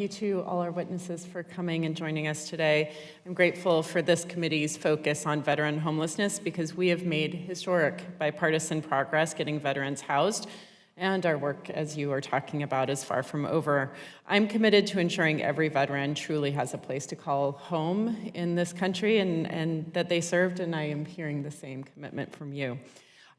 You to all our witnesses for coming and joining us today. I'm grateful for this committee's focus on veteran homelessness because we have made historic bipartisan progress getting veterans housed, and our work, as you are talking about, is far from over. I'm committed to ensuring every veteran truly has a place to call home in this country and that they served, and I am hearing the same commitment from you.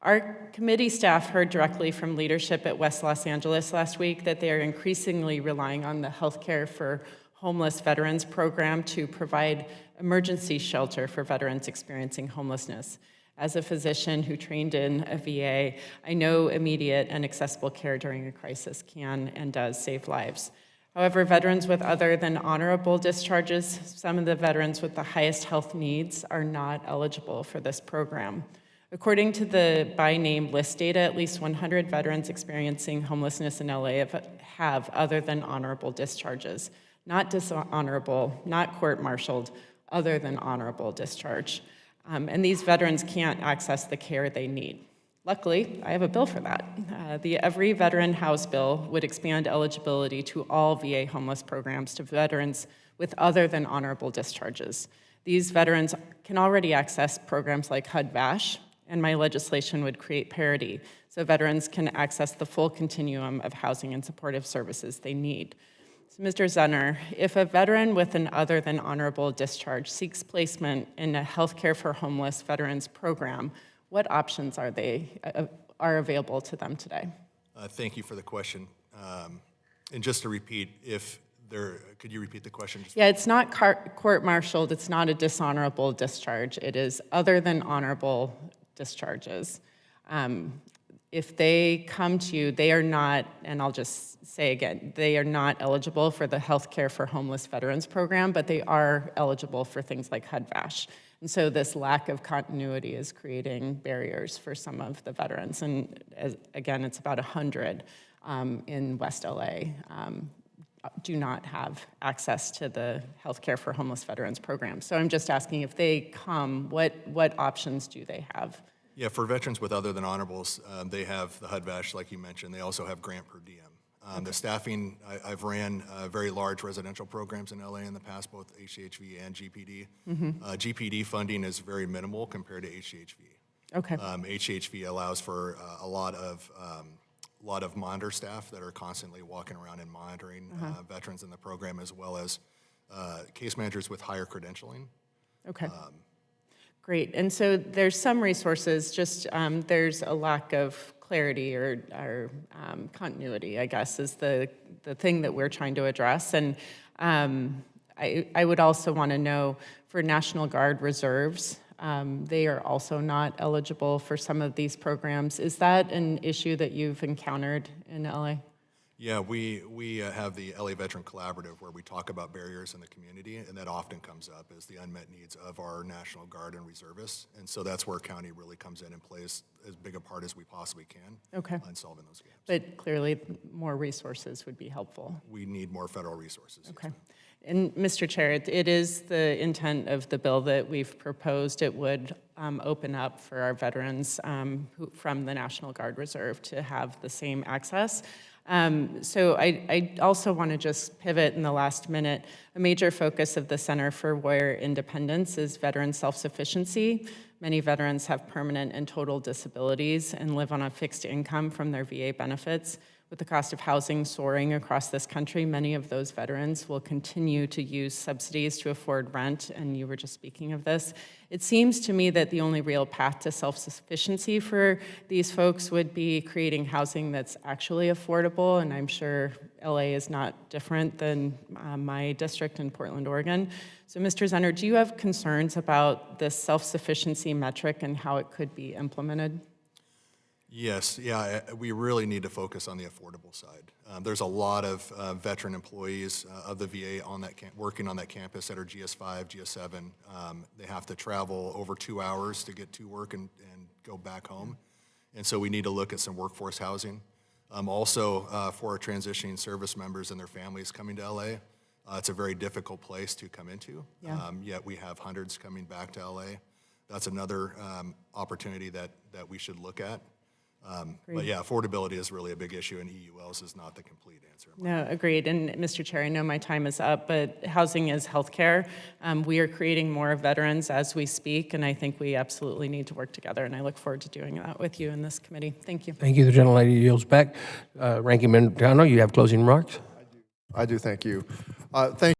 Our committee staff heard directly from leadership at West Los Angeles last week that they are increasingly relying on the Healthcare for Homeless Veterans program to provide emergency shelter for veterans experiencing homelessness. As a physician who trained in a VA, I know immediate and accessible care during a crisis can and does save lives. However, veterans with other than honorable discharges, some of the veterans with the highest health needs, are not eligible for this program. According to the by name list data, at least 100 veterans experiencing homelessness in LA have other than honorable discharges. Not dishonorable, not court-martialed, other than honorable discharge. And these veterans can't access the care they need. Luckily, I have a bill for that. The Every Veteran House bill would expand eligibility to all VA homeless programs to veterans with other than honorable discharges. These veterans can already access programs like HUD-VASH, and my legislation would create parity so veterans can access the full continuum of housing and supportive services they need. So, Mr. Zenner, if a veteran with an other than honorable discharge seeks placement in a Healthcare for Homeless Veterans program, what options are available to them today? Thank you for the question. And just to repeat, could you repeat the question? Yeah, it's not court-martialed, it's not a dishonorable discharge. It is other than honorable discharges. If they come to you, they are not, and I'll just say again, they are not eligible for the Healthcare for Homeless Veterans program, but they are eligible for things like HUD-VASH. And so this lack of continuity is creating barriers for some of the veterans. And again, it's about 100 in West LA do not have access to the Healthcare for Homeless Veterans program. So I'm just asking, if they come, what options do they have? Yeah, for veterans with other than honorables, they have the HUD-VASH, like you mentioned. They also have grant per diem. Okay. The staffing, I've ran very large residential programs in LA in the past, both HCHV and GPD. Mm-hmm. GPD funding is very minimal compared to HCHV. Okay. HCHV allows for a lot of monitor staff that are constantly walking around and monitoring veterans in the program, as well as case managers with higher credentialing. Okay. Great. And so there's some resources, just there's a lack of clarity or continuity, I guess, is the thing that we're trying to address. And I would also want to know, for National Guard reserves, they are also not eligible for some of these programs. Is that an issue that you've encountered in LA? Yeah, we have the LA Veteran Collaborative where we talk about barriers in the community, and that often comes up as the unmet needs of our National Guard and reservists. And so that's where county really comes in and plays as big a part as we possibly can on solving those gaps. But clearly more resources would be helpful. We need more federal resources. Okay. Yes. And Mr. Chair, it is the intent of the bill that we've proposed. It would open up for our veterans from the National Guard Reserve to have the same access. So I also want to just pivot in the last minute. A major focus of the Center for Warrior Independence is veteran self-sufficiency. Many veterans have permanent and total disabilities and live on a fixed income from their VA benefits. With the cost of housing soaring across this country, many of those veterans will continue to use subsidies to afford rent, and you were just speaking of this. It seems to me that the only real path to self-sufficiency for these folks would be creating housing that's actually affordable, and I'm sure LA is not different than my district in Portland, Oregon. So Mr. Zenner, do you have concerns about this self-sufficiency metric and how it could be implemented? Yes, yeah, we really need to focus on the affordable side. There's a lot of veteran employees of the VA working on that campus that are GS5, GS7. They have to travel over 2 hours to get to work and go back home. And so we need to look at some workforce housing. Also, for our transitioning service members and their families coming to LA, it's a very difficult place to come into, yet we have hundreds coming back to LA. That's another opportunity that we should look at. But yeah, affordability is really a big issue, and EULs is not the complete answer. No, agreed. And Mr. Chair, I know my time is up, but housing is healthcare. We are creating more veterans as we speak, and I think we absolutely need to work together, and I look forward to doing that with you in this committee. Thank you. Thank you. The gentlelady yields back. Ranking Member Tano, you have closing remarks? I do, thank you. Thank